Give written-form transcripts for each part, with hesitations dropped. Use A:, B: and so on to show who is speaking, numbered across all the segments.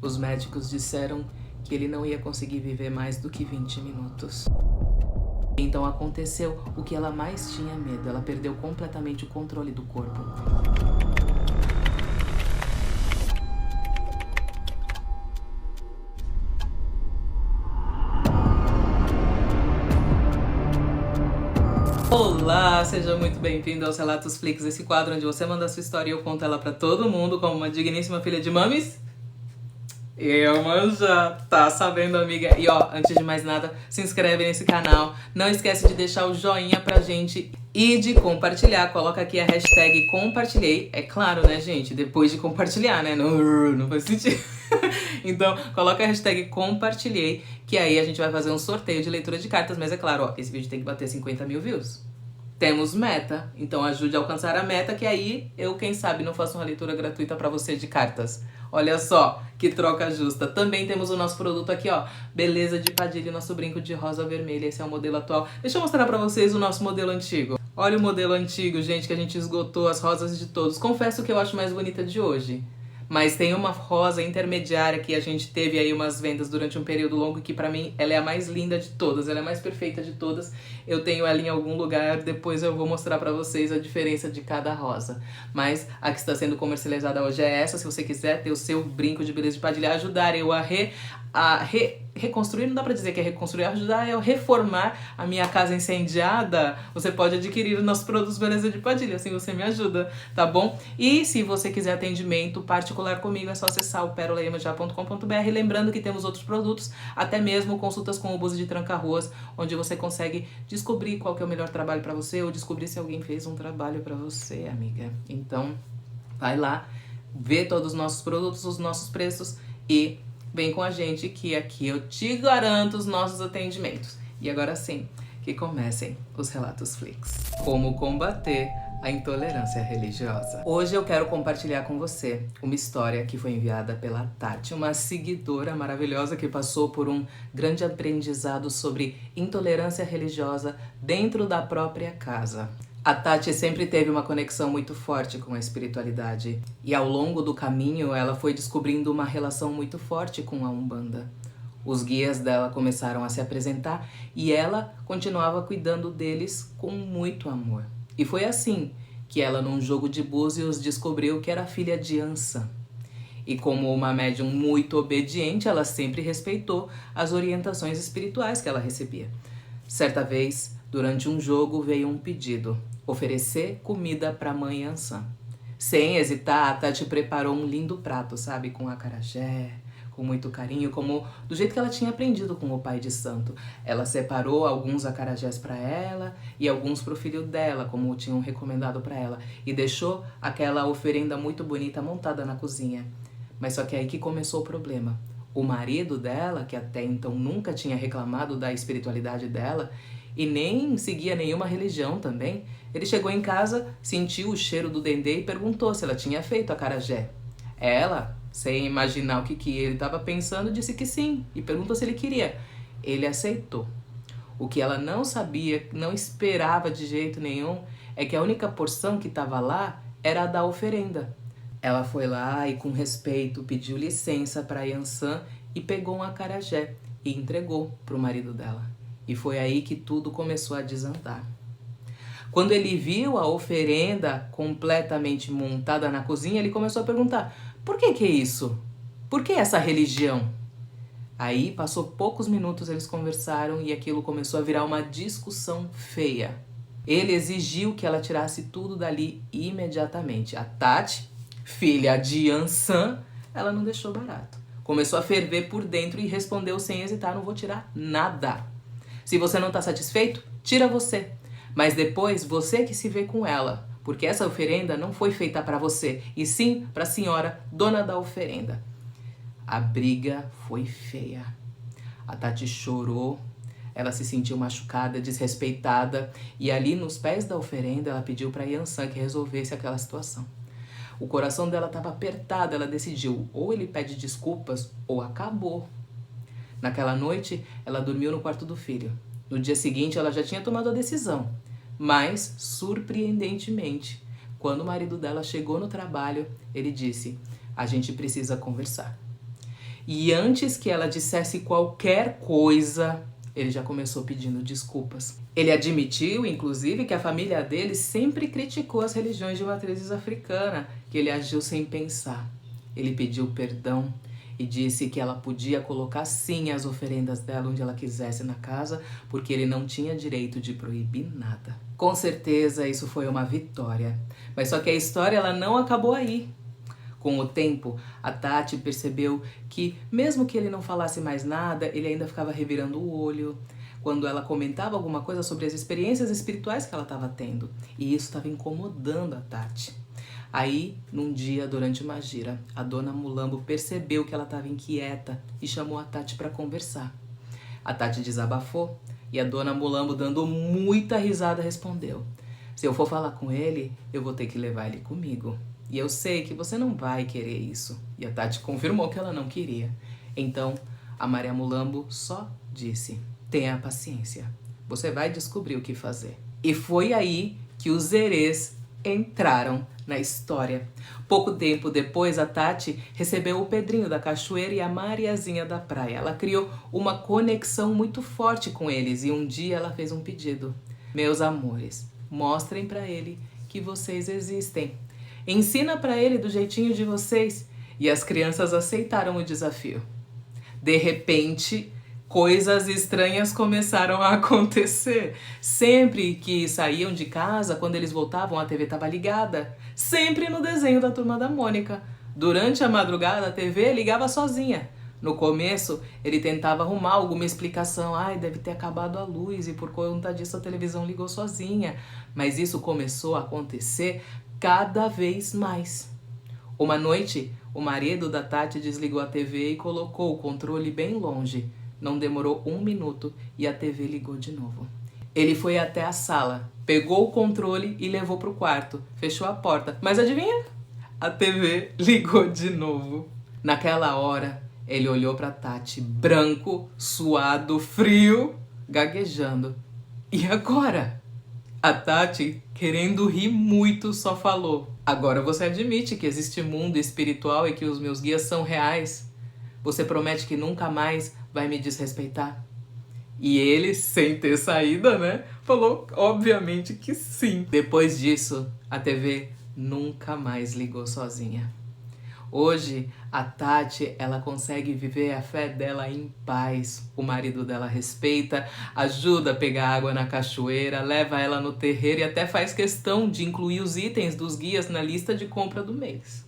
A: Os médicos disseram que ele não ia conseguir viver mais do que 20 minutos. Então aconteceu o que ela mais tinha medo, ela perdeu completamente o controle do corpo. Olá, seja muito bem-vindo aos Relatos Flix, esse quadro onde você manda a sua história e eu conto ela pra todo mundo como uma digníssima filha de mames. Eu, já tá sabendo, amiga. E ó, antes de mais nada, se inscreve nesse canal. Não esquece de deixar o joinha pra gente e de compartilhar. Coloca aqui a hashtag compartilhei. É claro, né, gente? Depois de compartilhar, né? Não faz sentido. Então, coloca a hashtag compartilhei, que aí a gente vai fazer um sorteio de leitura de cartas. Mas é claro, ó, esse vídeo tem que bater 50 mil views. Temos meta, então ajude a alcançar a meta, que aí eu, quem sabe, não faço uma leitura gratuita pra você de cartas. Olha só, que troca justa. Também temos o nosso produto aqui, ó, Beleza de Padilha, nosso brinco de rosa vermelha. Esse é o modelo atual. Deixa eu mostrar pra vocês o nosso modelo antigo. Olha o modelo antigo, gente, que a gente esgotou as rosas de todos. Confesso que eu acho mais bonita de hoje. Mas tem uma rosa intermediária que a gente teve aí umas vendas durante um período longo, que pra mim ela é a mais linda de todas, ela é a mais perfeita de todas. Eu tenho ela em algum lugar, depois eu vou mostrar pra vocês a diferença de cada rosa. Mas a que está sendo comercializada hoje é essa. Se você quiser ter o seu brinco de Beleza de Padilha, ajudar eu a reconstruir, não dá pra dizer que é reconstruir, ajudar eu a reformar a minha casa incendiada, você pode adquirir os nossos produtos Beleza de Padilha, assim você me ajuda, tá bom? E se você quiser atendimento particular comigo, é só acessar o perolaiemanjá.com.br, lembrando que temos outros produtos, até mesmo consultas com o Buzi de Tranca-Ruas, onde você consegue descobrir qual que é o melhor trabalho pra você, ou descobrir se alguém fez um trabalho pra você, amiga. Então, vai lá, vê todos os nossos produtos, os nossos preços e vem com a gente que aqui eu te garanto os nossos atendimentos. E agora sim, que comecem os Relatos Flix. Como combater a intolerância religiosa. Hoje eu quero compartilhar com você uma história que foi enviada pela Tati, uma seguidora maravilhosa que passou por um grande aprendizado sobre intolerância religiosa dentro da própria casa. A Tati sempre teve uma conexão muito forte com a espiritualidade e ao longo do caminho ela foi descobrindo uma relação muito forte com a Umbanda. Os guias dela começaram a se apresentar e ela continuava cuidando deles com muito amor. E foi assim que ela, num jogo de búzios, descobriu que era filha de Ansan. E como uma médium muito obediente, ela sempre respeitou as orientações espirituais que ela recebia. Certa vez, durante um jogo, veio um pedido: oferecer comida para a mãe Ansan. Sem hesitar, a Tati preparou um lindo prato, sabe? Com acarajé, com muito carinho, como do jeito que ela tinha aprendido com o pai de santo. Ela separou alguns acarajés para ela e alguns para o filho dela, como tinham recomendado para ela. E deixou aquela oferenda muito bonita montada na cozinha. Mas só que aí que começou o problema. O marido dela, que até então nunca tinha reclamado da espiritualidade dela, e nem seguia nenhuma religião também, ele chegou em casa, sentiu o cheiro do dendê e perguntou se ela tinha feito acarajé. Ela, sem imaginar o que ele estava pensando, disse que sim e perguntou se ele queria. Ele aceitou. O que ela não sabia, não esperava de jeito nenhum, é que a única porção que estava lá era a da oferenda. Ela foi lá e, com respeito, pediu licença para Ansan e pegou um acarajé e entregou para o marido dela. E foi aí que tudo começou a desandar. Quando ele viu a oferenda completamente montada na cozinha, ele começou a perguntar: por que é isso? Por que essa religião? Aí, passou poucos minutos, eles conversaram e aquilo começou a virar uma discussão feia. Ele exigiu que ela tirasse tudo dali imediatamente. A Tati, filha de Ansan, ela não deixou barato. Começou a ferver por dentro e respondeu sem hesitar: não vou tirar nada. Se você não está satisfeito, tira você. Mas depois você que se vê com ela, porque essa oferenda não foi feita para você, e sim para a senhora dona da oferenda. A briga foi feia. A Tati chorou, ela se sentiu machucada, desrespeitada, e ali nos pés da oferenda ela pediu para Ansan que resolvesse aquela situação. O coração dela estava apertado, ela decidiu: ou ele pede desculpas ou acabou. Naquela noite, ela dormiu no quarto do filho. No dia seguinte, ela já tinha tomado a decisão. Mas, surpreendentemente, quando o marido dela chegou no trabalho, ele disse: a gente precisa conversar. E antes que ela dissesse qualquer coisa, ele já começou pedindo desculpas. Ele admitiu, inclusive, que a família dele sempre criticou as religiões de matrizes africana, que ele agiu sem pensar. Ele pediu perdão e disse que ela podia colocar sim as oferendas dela onde ela quisesse na casa, porque ele não tinha direito de proibir nada. Com certeza isso foi uma vitória, mas só que a história ela não acabou aí. Com o tempo, a Tati percebeu que, mesmo que ele não falasse mais nada, ele ainda ficava revirando o olho quando ela comentava alguma coisa sobre as experiências espirituais que ela estava tendo. E isso estava incomodando a Tati. Aí, num dia, durante uma gira, a dona Mulambo percebeu que ela estava inquieta e chamou a Tati para conversar. A Tati desabafou e a dona Mulambo, dando muita risada, respondeu: se eu for falar com ele, eu vou ter que levar ele comigo. E eu sei que você não vai querer isso. E a Tati confirmou que ela não queria. Então, a Maria Mulambo só disse: tenha paciência, você vai descobrir o que fazer. E foi aí que os Erês entraram na história. Pouco tempo depois, a Tati recebeu o Pedrinho da cachoeira e a Mariazinha da praia. Ela criou uma conexão muito forte com eles e um dia ela fez um pedido: meus amores, mostrem para ele que vocês existem. Ensina para ele do jeitinho de vocês. E as crianças aceitaram o desafio. De repente, coisas estranhas começaram a acontecer. Sempre que saíam de casa, quando eles voltavam, a TV estava ligada. Sempre no desenho da Turma da Mônica. Durante a madrugada, a TV ligava sozinha. No começo, ele tentava arrumar alguma explicação. Ai, deve ter acabado a luz e por conta disso a televisão ligou sozinha. Mas isso começou a acontecer cada vez mais. Uma noite, o marido da Tati desligou a TV e colocou o controle bem longe. Não demorou 1 minuto e a TV ligou de novo. Ele foi até a sala, pegou o controle e levou para o quarto. Fechou a porta. Mas adivinha? A TV ligou de novo. Naquela hora, ele olhou para Tati, branco, suado, frio, gaguejando. E agora? A Tati, querendo rir muito, só falou: agora você admite que existe mundo espiritual e que os meus guias são reais? Você promete que nunca mais vai me desrespeitar? E ele, sem ter saída, né, falou obviamente que sim. Depois disso, a TV nunca mais ligou sozinha. Hoje, a Tati, ela consegue viver a fé dela em paz. O marido dela respeita, ajuda a pegar água na cachoeira, leva ela no terreiro e até faz questão de incluir os itens dos guias na lista de compra do mês.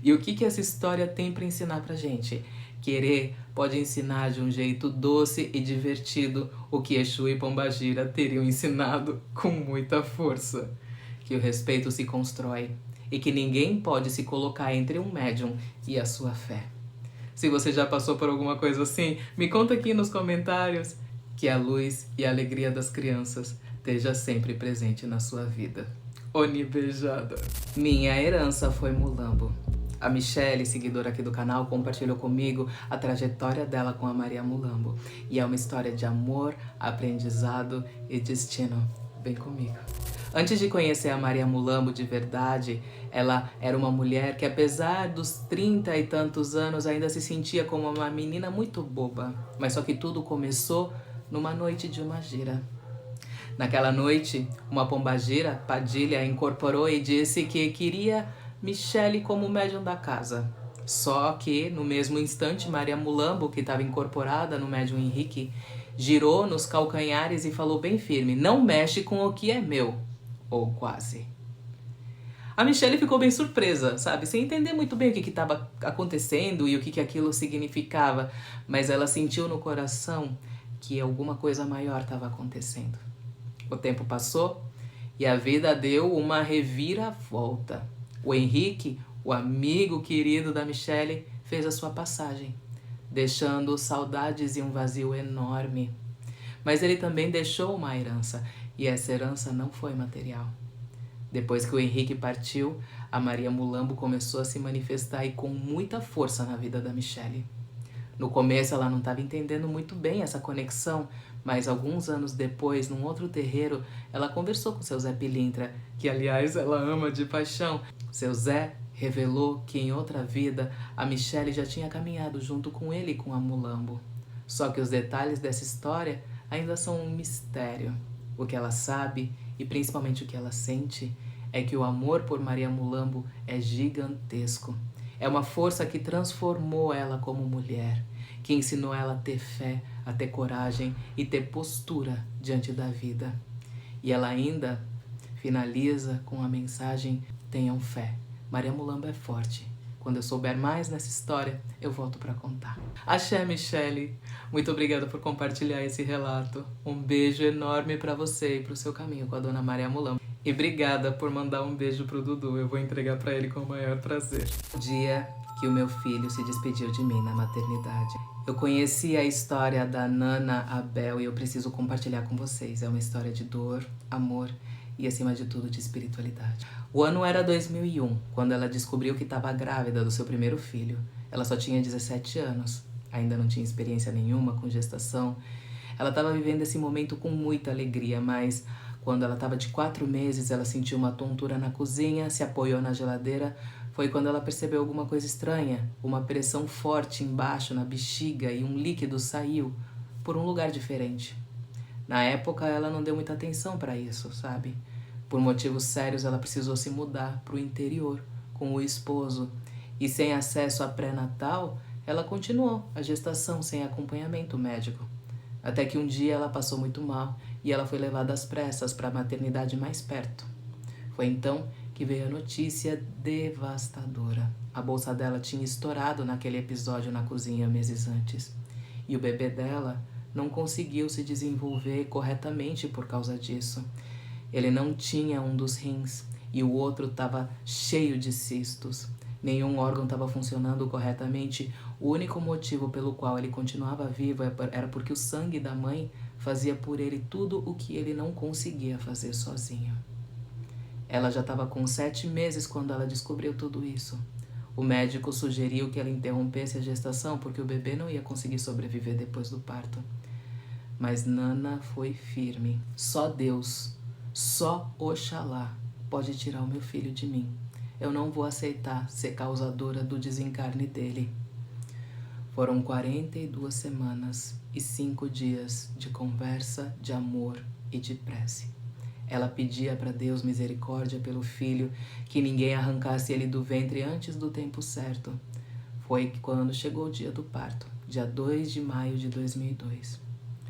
A: E o que essa história tem para ensinar pra gente? Querer pode ensinar de um jeito doce e divertido o que Exu e Pombagira teriam ensinado com muita força. Que o respeito se constrói e que ninguém pode se colocar entre um médium e a sua fé. Se você já passou por alguma coisa assim, me conta aqui nos comentários. Que a luz e a alegria das crianças esteja sempre presente na sua vida. Oni beijada. Minha herança foi Mulambo. A Michelle, seguidora aqui do canal, compartilhou comigo a trajetória dela com a Maria Mulambo. E é uma história de amor, aprendizado e destino. Vem comigo. Antes de conhecer a Maria Mulambo de verdade, ela era uma mulher que, apesar dos 30 e tantos anos, ainda se sentia como uma menina muito boba. Mas só que tudo começou numa noite de uma gira. Naquela noite, uma pombagira, Padilha, incorporou e disse que queria Michelle como médium da casa. Só que, no mesmo instante, Maria Mulambo, que estava incorporada no médium Henrique, girou nos calcanhares e falou bem firme: não mexe com o que é meu. Ou quase. A Michelle ficou bem surpresa, sabe? Sem entender muito bem o que estava acontecendo e o que aquilo significava. Mas ela sentiu no coração que alguma coisa maior estava acontecendo. O tempo passou e a vida deu uma reviravolta. O Henrique, o amigo querido da Michelle, fez a sua passagem, deixando saudades e um vazio enorme. Mas ele também deixou uma herança, e essa herança não foi material. Depois que o Henrique partiu, a Maria Mulambo começou a se manifestar e com muita força na vida da Michelle. No começo ela não estava entendendo muito bem essa conexão, mas alguns anos depois, num outro terreiro, ela conversou com seu Zé Pilintra, que aliás ela ama de paixão. Seu Zé revelou que em outra vida a Michelle já tinha caminhado junto com ele e com a Mulambo. Só que os detalhes dessa história ainda são um mistério. O que ela sabe, e principalmente o que ela sente, é que o amor por Maria Mulambo é gigantesco. É uma força que transformou ela como mulher, que ensinou ela a ter fé, a ter coragem e ter postura diante da vida. E ela ainda finaliza com a mensagem: tenham fé, Maria Mulambo é forte. Quando eu souber mais nessa história, eu volto para contar. Axé, Michelle. Muito obrigada por compartilhar esse relato. Um beijo enorme para você e pro seu caminho com a dona Maria Mulambo. E obrigada por mandar um beijo pro Dudu. Eu vou entregar para ele com o maior prazer. O dia que o meu filho se despediu de mim na maternidade. Eu conheci a história da Nana Abel e eu preciso compartilhar com vocês. É uma história de dor, amor e, acima de tudo, de espiritualidade. O ano era 2001, quando ela descobriu que estava grávida do seu primeiro filho. Ela só tinha 17 anos, ainda não tinha experiência nenhuma com gestação. Ela estava vivendo esse momento com muita alegria, mas quando ela estava de 4 meses, ela sentiu uma tontura na cozinha, se apoiou na geladeira. Foi quando ela percebeu alguma coisa estranha, uma pressão forte embaixo na bexiga e um líquido saiu por um lugar diferente. Na época, ela não deu muita atenção para isso, sabe? Por motivos sérios, ela precisou se mudar para o interior com o esposo. E sem acesso a pré-natal, ela continuou a gestação sem acompanhamento médico. Até que um dia ela passou muito mal e ela foi levada às pressas para a maternidade mais perto. Foi então que veio a notícia devastadora. A bolsa dela tinha estourado naquele episódio na cozinha meses antes. E o bebê dela não conseguiu se desenvolver corretamente por causa disso. Ele não tinha um dos rins e o outro estava cheio de cistos. Nenhum órgão estava funcionando corretamente. O único motivo pelo qual ele continuava vivo era porque o sangue da mãe fazia por ele tudo o que ele não conseguia fazer sozinho. Ela já estava com 7 meses quando ela descobriu tudo isso. O médico sugeriu que ela interrompesse a gestação porque o bebê não ia conseguir sobreviver depois do parto. Mas Nana foi firme. Só Deus, só Oxalá pode tirar o meu filho de mim. Eu não vou aceitar ser causadora do desencarne dele. Foram 42 semanas e 5 dias de conversa, de amor e de prece. Ela pedia para Deus misericórdia pelo filho, que ninguém arrancasse ele do ventre antes do tempo certo. Foi quando chegou o dia do parto, dia 2 de maio de 2002.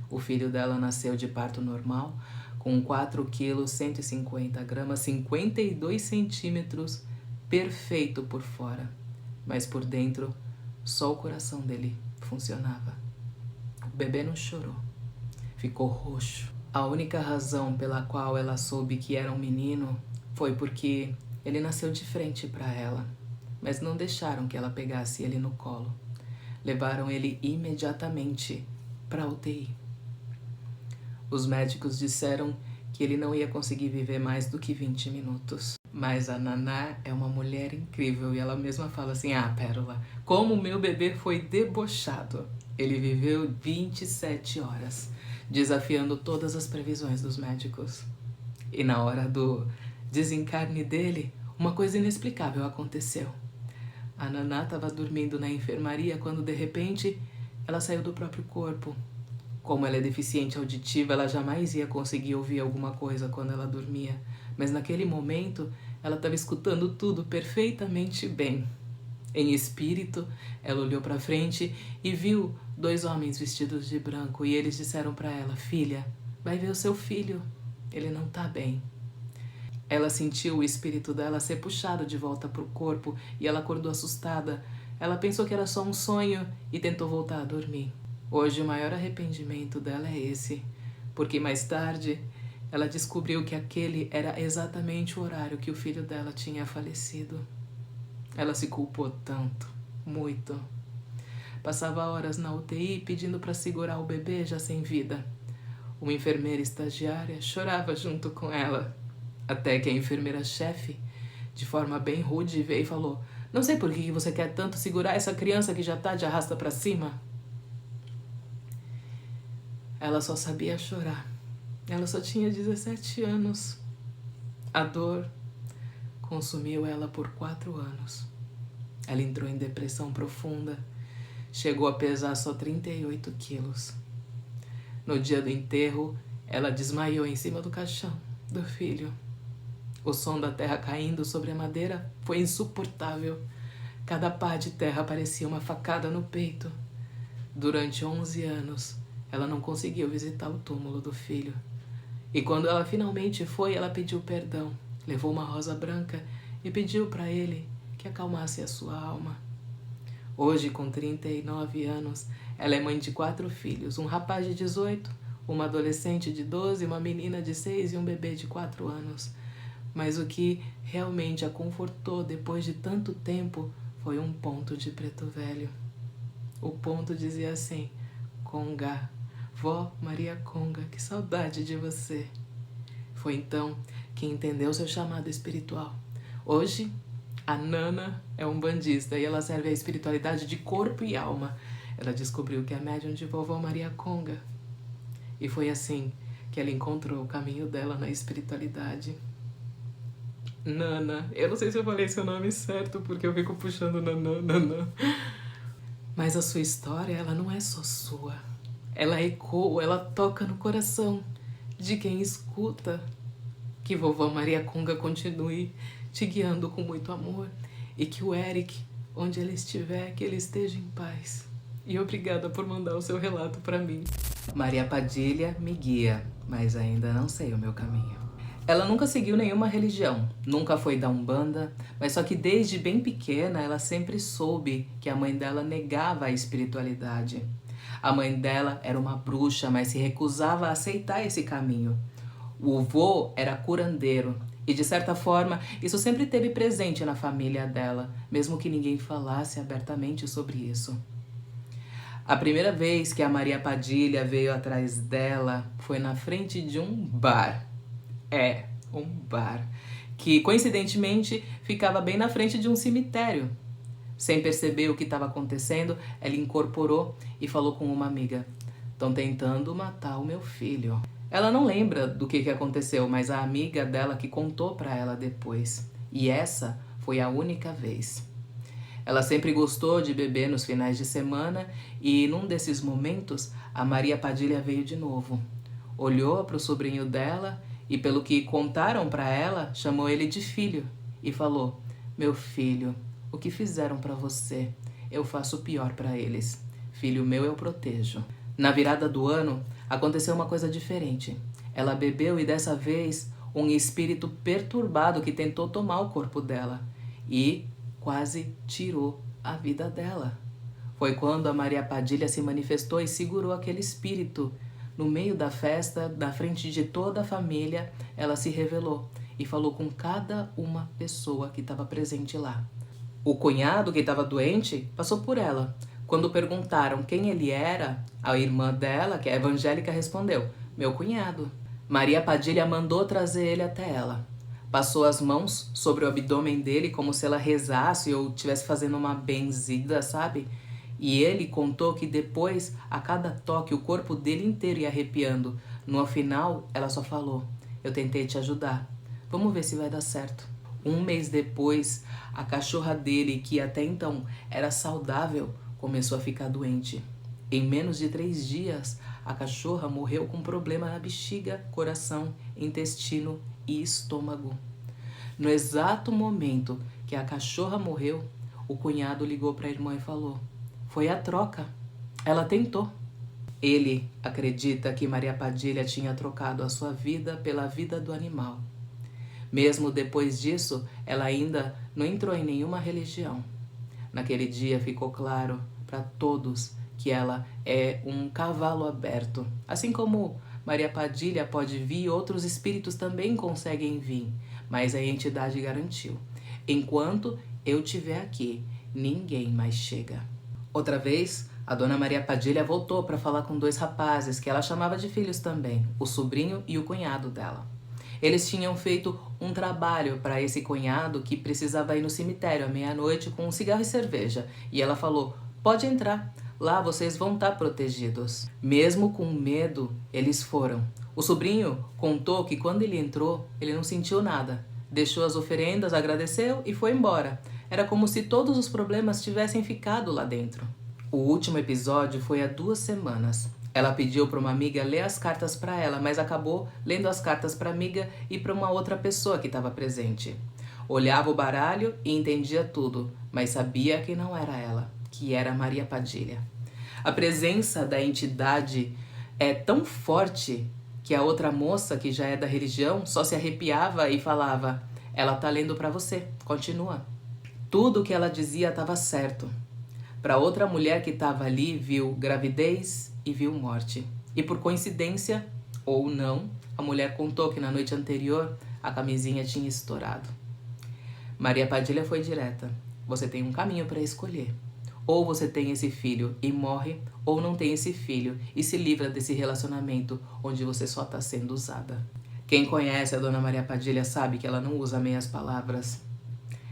A: O filho dela nasceu de parto normal, com 4 quilos, 150 gramas, 52 centímetros, perfeito por fora. Mas por dentro, só o coração dele funcionava. O bebê não chorou, ficou roxo. A única razão pela qual ela soube que era um menino foi porque ele nasceu de frente para ela, mas não deixaram que ela pegasse ele no colo. Levaram ele imediatamente para a UTI. Os médicos disseram que ele não ia conseguir viver mais do que 20 minutos. Mas a Naná é uma mulher incrível e ela mesma fala assim: ah, Pérola, como o meu bebê foi debochado. Ele viveu 27 horas, desafiando todas as previsões dos médicos. E na hora do desencarne dele, uma coisa inexplicável aconteceu. A Naná estava dormindo na enfermaria quando, de repente, ela saiu do próprio corpo. Como ela é deficiente auditiva, ela jamais ia conseguir ouvir alguma coisa quando ela dormia. Mas naquele momento, ela estava escutando tudo perfeitamente bem. Em espírito, ela olhou para frente e viu 2 homens vestidos de branco. E eles disseram para ela: filha, vai ver o seu filho, ele não está bem. Ela sentiu o espírito dela ser puxado de volta para o corpo e ela acordou assustada. Ela pensou que era só um sonho e tentou voltar a dormir. Hoje o maior arrependimento dela é esse, porque mais tarde ela descobriu que aquele era exatamente o horário que o filho dela tinha falecido. Ela se culpou tanto, muito. Passava horas na UTI pedindo para segurar o bebê já sem vida. Uma enfermeira estagiária chorava junto com ela, até que a enfermeira-chefe, de forma bem rude, veio e falou: não sei por que você quer tanto segurar essa criança que já está de arrasta para cima. Ela só sabia chorar. Ela só tinha 17 anos. A dor consumiu ela por 4 anos. Ela entrou em depressão profunda, chegou a pesar só 38 quilos. No dia do enterro, ela desmaiou em cima do caixão do filho. O som da terra caindo sobre a madeira foi insuportável. Cada pá de terra parecia uma facada no peito. Durante 11 anos, ela não conseguiu visitar o túmulo do filho. E quando ela finalmente foi, ela pediu perdão, levou uma rosa branca e pediu para ele que acalmasse a sua alma. Hoje, com 39 anos, ela é mãe de 4 filhos, um rapaz de 18, uma adolescente de 12, uma menina de 6 e um bebê de 4 anos. Mas o que realmente a confortou depois de tanto tempo foi um ponto de preto velho. O ponto dizia assim: Conga, vó Maria Conga, que saudade de você. Foi então que entendeu seu chamado espiritual. Hoje, a Nana é um bandista e ela serve a espiritualidade de corpo e alma. Ela descobriu que é médium de vovó Maria Conga. E foi assim que ela encontrou o caminho dela na espiritualidade. Nana, eu não sei se eu falei seu nome certo, porque eu fico puxando Nana. Mas a sua história, ela não é só sua. Ela ecoa, ela toca no coração de quem escuta. Que vovó Maria Conga continue te guiando com muito amor e que o Eric, onde ele estiver, que ele esteja em paz. E obrigada por mandar o seu relato para mim. Maria Padilha me guia, mas ainda não sei o meu caminho. Ela nunca seguiu nenhuma religião, nunca foi da Umbanda, mas só que desde bem pequena ela sempre soube que a mãe dela negava a espiritualidade. A mãe dela era uma bruxa, mas se recusava a aceitar esse caminho. O vô era curandeiro e, de certa forma, isso sempre esteve presente na família dela, mesmo que ninguém falasse abertamente sobre isso. A primeira vez que a Maria Padilha veio atrás dela foi na frente de um bar. Um bar, que coincidentemente ficava bem na frente de um cemitério. Sem perceber o que estava acontecendo, ela incorporou e falou com uma amiga: "Estão tentando matar o meu filho." Ela não lembra do que aconteceu, mas a amiga dela que contou para ela depois. E essa foi a única vez. Ela sempre gostou de beber nos finais de semana e, num desses momentos, a Maria Padilha veio de novo. Olhou para o sobrinho dela e, pelo que contaram para ela, chamou ele de filho e falou: "Meu filho, o que fizeram para você, eu faço pior para eles. Filho meu, eu protejo." Na virada do ano, aconteceu uma coisa diferente. Ela bebeu e dessa vez um espírito perturbado que tentou tomar o corpo dela e quase tirou a vida dela. Foi quando a Maria Padilha se manifestou e segurou aquele espírito. No meio da festa, na frente de toda a família, ela se revelou e falou com cada uma pessoa que estava presente lá. O cunhado, que estava doente, passou por ela. Quando perguntaram quem ele era, a irmã dela, que é evangélica, respondeu: "Meu cunhado." Maria Padilha mandou trazer ele até ela. Passou as mãos sobre o abdômen dele como se ela rezasse ou estivesse fazendo uma benzida, sabe? E ele contou que depois, a cada toque, o corpo dele inteiro ia arrepiando. No final, ela só falou: "Eu tentei te ajudar. Vamos ver se vai dar certo." Um mês depois, a cachorra dele, que até então era saudável, começou a ficar doente. Em menos de 3 dias, a cachorra morreu com problema na bexiga, coração, intestino e estômago. No exato momento que a cachorra morreu, o cunhado ligou para a irmã e falou: "Foi a troca. Ela tentou." Ele acredita que Maria Padilha tinha trocado a sua vida pela vida do animal. Mesmo depois disso, ela ainda não entrou em nenhuma religião. Naquele dia ficou claro para todos que ela é um cavalo aberto. Assim como Maria Padilha pode vir, outros espíritos também conseguem vir, mas a entidade garantiu: enquanto eu estiver aqui, ninguém mais chega. Outra vez, a dona Maria Padilha voltou para falar com 2 rapazes que ela chamava de filhos também, o sobrinho e o cunhado dela. Eles tinham feito um trabalho para esse cunhado que precisava ir no cemitério à meia-noite com um cigarro e cerveja. E ela falou: "Pode entrar, lá vocês vão estar protegidos." Mesmo com medo, eles foram. O sobrinho contou que quando ele entrou, ele não sentiu nada, deixou as oferendas, agradeceu e foi embora. Era como se todos os problemas tivessem ficado lá dentro. O último episódio foi há 2 semanas. Ela pediu para uma amiga ler as cartas para ela, mas acabou lendo as cartas para a amiga e para uma outra pessoa que estava presente. Olhava o baralho e entendia tudo, mas sabia que não era ela, que era Maria Padilha. A presença da entidade é tão forte que a outra moça, que já é da religião, só se arrepiava e falava: ela tá lendo para você, continua. Tudo o que ela dizia estava certo. Para outra mulher que estava ali, viu gravidez e viu morte. E por coincidência, ou não, a mulher contou que na noite anterior a camisinha tinha estourado. Maria Padilha foi direta. Você tem um caminho para escolher. Ou você tem esse filho e morre, ou não tem esse filho e se livra desse relacionamento onde você só está sendo usada. Quem conhece a Dona Maria Padilha sabe que ela não usa meias palavras.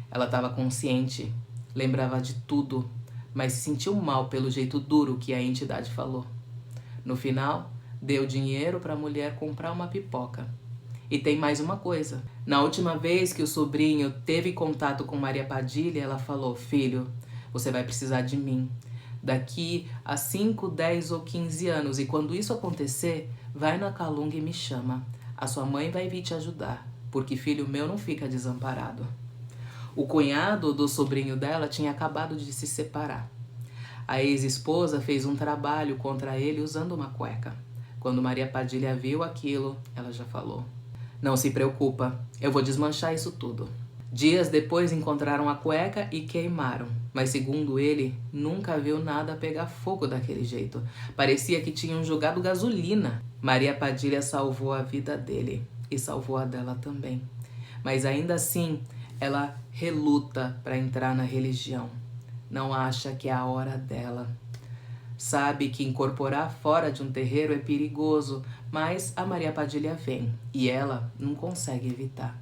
A: Ela estava consciente, lembrava de tudo, mas se sentiu mal pelo jeito duro que a entidade falou. No final, deu dinheiro para a mulher comprar uma pipoca. E tem mais uma coisa. Na última vez que o sobrinho teve contato com Maria Padilha, ela falou: filho, você vai precisar de mim. Daqui a 5, 10 ou 15 anos. E quando isso acontecer, vai na Calunga e me chama. A sua mãe vai vir te ajudar, porque filho meu não fica desamparado. O cunhado do sobrinho dela tinha acabado de se separar. A ex-esposa fez um trabalho contra ele usando uma cueca. Quando Maria Padilha viu aquilo, ela já falou: não se preocupa, eu vou desmanchar isso tudo. Dias depois encontraram a cueca e queimaram, mas segundo ele, nunca viu nada pegar fogo daquele jeito. Parecia que tinham jogado gasolina. Maria Padilha salvou a vida dele e salvou a dela também. Mas ainda assim, ela reluta para entrar na religião. Não acha que é a hora dela. Sabe que incorporar fora de um terreiro é perigoso, mas a Maria Padilha vem e ela não consegue evitar.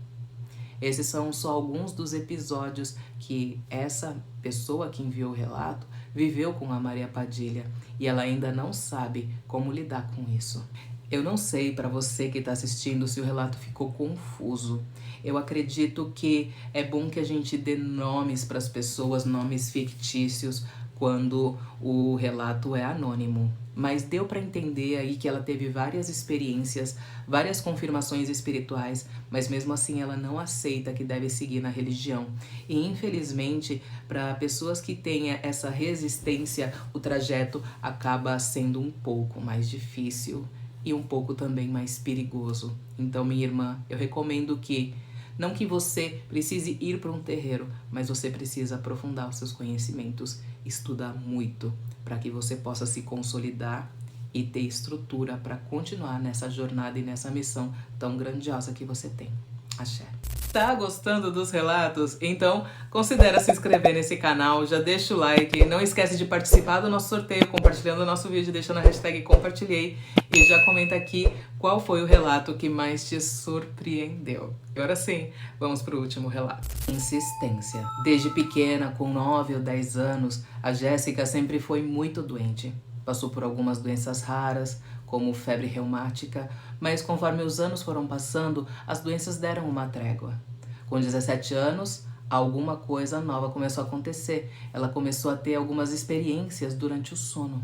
A: Esses são só alguns dos episódios que essa pessoa que enviou o relato viveu com a Maria Padilha e ela ainda não sabe como lidar com isso. Eu não sei para você que está assistindo se o relato ficou confuso. Eu acredito que é bom que a gente dê nomes para as pessoas, nomes fictícios, quando o relato é anônimo. Mas deu para entender aí que ela teve várias experiências, várias confirmações espirituais, mas mesmo assim ela não aceita que deve seguir na religião. E infelizmente, para pessoas que têm essa resistência, o trajeto acaba sendo um pouco mais difícil e um pouco também mais perigoso. Então, minha irmã, eu recomendo que não que você precise ir para um terreiro, mas você precisa aprofundar os seus conhecimentos, estudar muito, para que você possa se consolidar e ter estrutura para continuar nessa jornada e nessa missão tão grandiosa que você tem. Axé. Tá gostando dos relatos? Então considera se inscrever nesse canal, já deixa o like, não esquece de participar do nosso sorteio compartilhando o nosso vídeo, deixando a hashtag compartilhei e já comenta aqui qual foi o relato que mais te surpreendeu. E agora sim, vamos pro último relato. Insistência. Desde pequena, com 9 ou 10 anos, a Jéssica sempre foi muito doente. Passou por algumas doenças raras, como febre reumática, mas conforme os anos foram passando, as doenças deram uma trégua. Com 17 anos, alguma coisa nova começou a acontecer. Ela começou a ter algumas experiências durante o sono.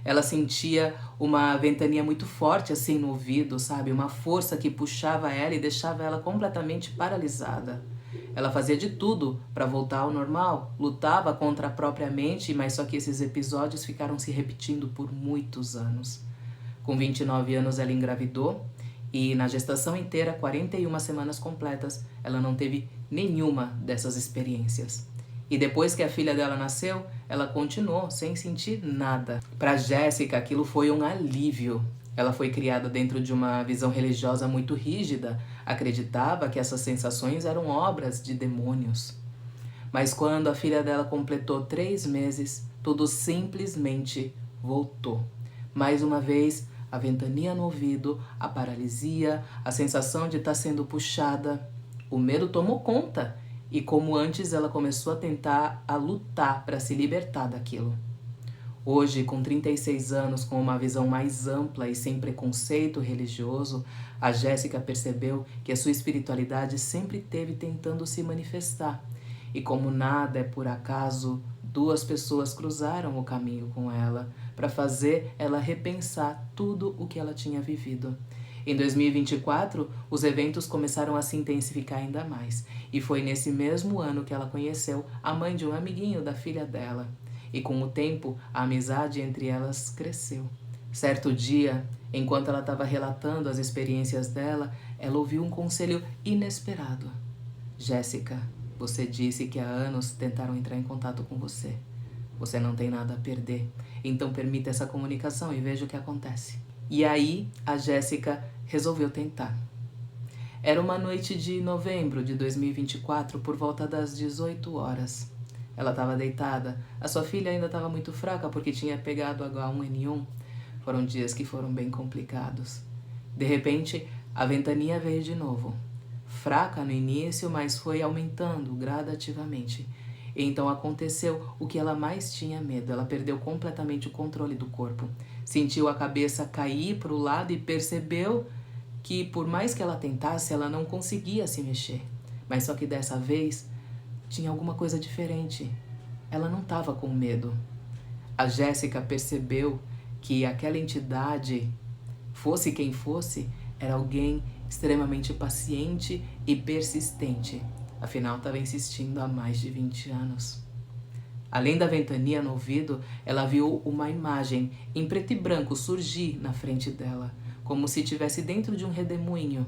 A: Ela sentia uma ventania muito forte assim no ouvido, sabe? Uma força que puxava ela e deixava ela completamente paralisada. Ela fazia de tudo para voltar ao normal, lutava contra a própria mente, mas só que esses episódios ficaram se repetindo por muitos anos. Com 29 anos ela engravidou e na gestação inteira, 41 semanas completas, ela não teve nenhuma dessas experiências. E depois que a filha dela nasceu, ela continuou sem sentir nada. Para Jéssica, aquilo foi um alívio. Ela foi criada dentro de uma visão religiosa muito rígida, acreditava que essas sensações eram obras de demônios. Mas quando a filha dela completou 3 meses, tudo simplesmente voltou. Mais uma vez, a ventania no ouvido, a paralisia, a sensação de estar sendo puxada. O medo tomou conta e, como antes, ela começou a tentar lutar para se libertar daquilo. Hoje, com 36 anos, com uma visão mais ampla e sem preconceito religioso, a Jéssica percebeu que a sua espiritualidade sempre esteve tentando se manifestar. E como nada é por acaso, 2 pessoas cruzaram o caminho com ela para fazer ela repensar tudo o que ela tinha vivido. Em 2024, os eventos começaram a se intensificar ainda mais. E foi nesse mesmo ano que ela conheceu a mãe de um amiguinho da filha dela. E com o tempo, a amizade entre elas cresceu. Certo dia, enquanto ela estava relatando as experiências dela, ela ouviu um conselho inesperado. Jéssica, você disse que há anos tentaram entrar em contato com você. Você não tem nada a perder, então permita essa comunicação e veja o que acontece. E aí, a Jéssica resolveu tentar. Era uma noite de novembro de 2024, por volta das 18 horas. Ela estava deitada. A sua filha ainda estava muito fraca porque tinha pegado H1N1. Foram dias que foram bem complicados. De repente, a ventania veio de novo. Fraca no início, mas foi aumentando gradativamente. E então aconteceu o que ela mais tinha medo. Ela perdeu completamente o controle do corpo. Sentiu a cabeça cair para o lado e percebeu que, por mais que ela tentasse, ela não conseguia se mexer. Mas só que dessa vez tinha alguma coisa diferente. Ela não estava com medo. A Jéssica percebeu que aquela entidade, fosse quem fosse, era alguém extremamente paciente e persistente. Afinal, estava insistindo há mais de 20 anos. Além da ventania no ouvido, ela viu uma imagem em preto e branco surgir na frente dela, como se estivesse dentro de um redemoinho.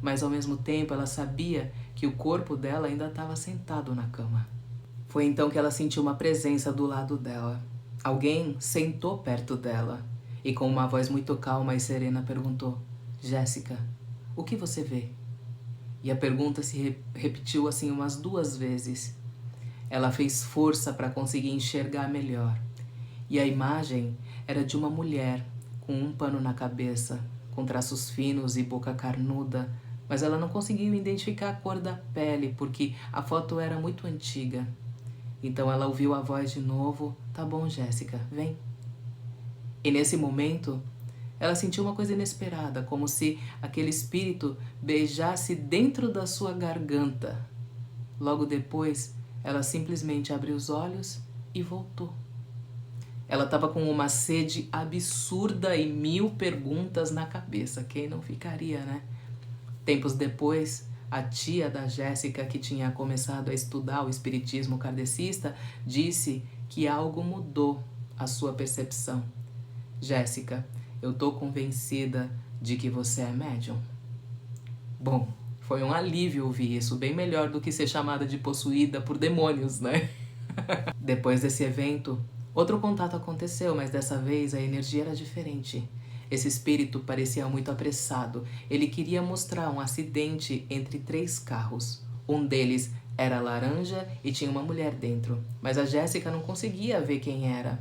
A: Mas ao mesmo tempo ela sabia que o corpo dela ainda estava sentado na cama. Foi então que ela sentiu uma presença do lado dela. Alguém sentou perto dela e com uma voz muito calma e serena perguntou: Jéssica, o que você vê? E a pergunta se repetiu assim umas 2 vezes. Ela fez força para conseguir enxergar melhor. E a imagem era de uma mulher com um pano na cabeça, com traços finos e boca carnuda, mas ela não conseguiu identificar a cor da pele porque a foto era muito antiga. Então ela ouviu a voz de novo: tá bom, Jéssica, vem. E nesse momento, ela sentiu uma coisa inesperada, como se aquele espírito beijasse dentro da sua garganta. Logo depois, ela simplesmente abriu os olhos e voltou. Ela estava com uma sede absurda e 1000 perguntas na cabeça. Quem não ficaria, né? Tempos depois, a tia da Jéssica, que tinha começado a estudar o espiritismo kardecista, disse que algo mudou a sua percepção. Jéssica, eu tô convencida de que você é médium. Bom, foi um alívio ouvir isso, bem melhor do que ser chamada de possuída por demônios, né? Depois desse evento, outro contato aconteceu, mas dessa vez a energia era diferente. Esse espírito parecia muito apressado. Ele queria mostrar um acidente entre 3 carros. Um deles era laranja e tinha uma mulher dentro, mas a Jéssica não conseguia ver quem era.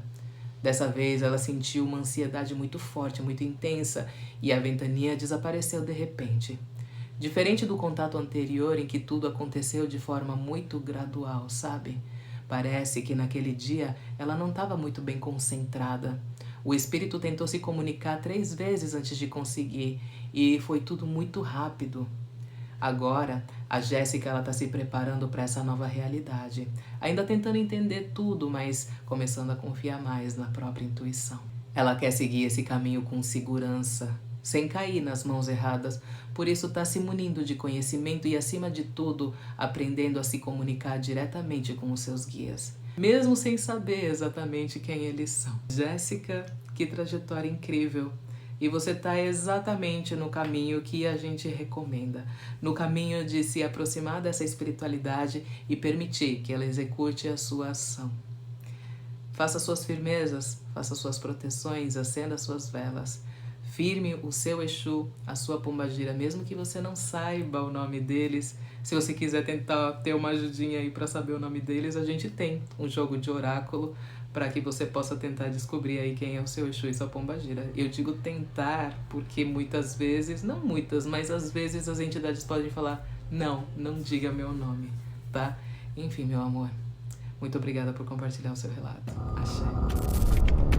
A: Dessa vez ela sentiu uma ansiedade muito forte, muito intensa, e a ventania desapareceu de repente. Diferente do contato anterior em que tudo aconteceu de forma muito gradual, sabe? Parece que naquele dia ela não estava muito bem concentrada. O espírito tentou se comunicar 3 vezes antes de conseguir e foi tudo muito rápido. Agora, a Jéssica está se preparando para essa nova realidade, ainda tentando entender tudo, mas começando a confiar mais na própria intuição. Ela quer seguir esse caminho com segurança, sem cair nas mãos erradas, por isso está se munindo de conhecimento e, acima de tudo, aprendendo a se comunicar diretamente com os seus guias, mesmo sem saber exatamente quem eles são. Jéssica, que trajetória incrível! E você está exatamente no caminho que a gente recomenda, no caminho de se aproximar dessa espiritualidade e permitir que ela execute a sua ação. Faça suas firmezas, faça suas proteções, acenda suas velas. Firme o seu Exu, a sua pombagira, mesmo que você não saiba o nome deles. Se você quiser tentar ter uma ajudinha aí para saber o nome deles, a gente tem um jogo de oráculo para que você possa tentar descobrir aí quem é o seu Exu e sua pombagira. Eu digo tentar porque muitas vezes, não muitas, mas às vezes as entidades podem falar: não diga meu nome, tá? Enfim, meu amor, muito obrigada por compartilhar o seu relato. Axé.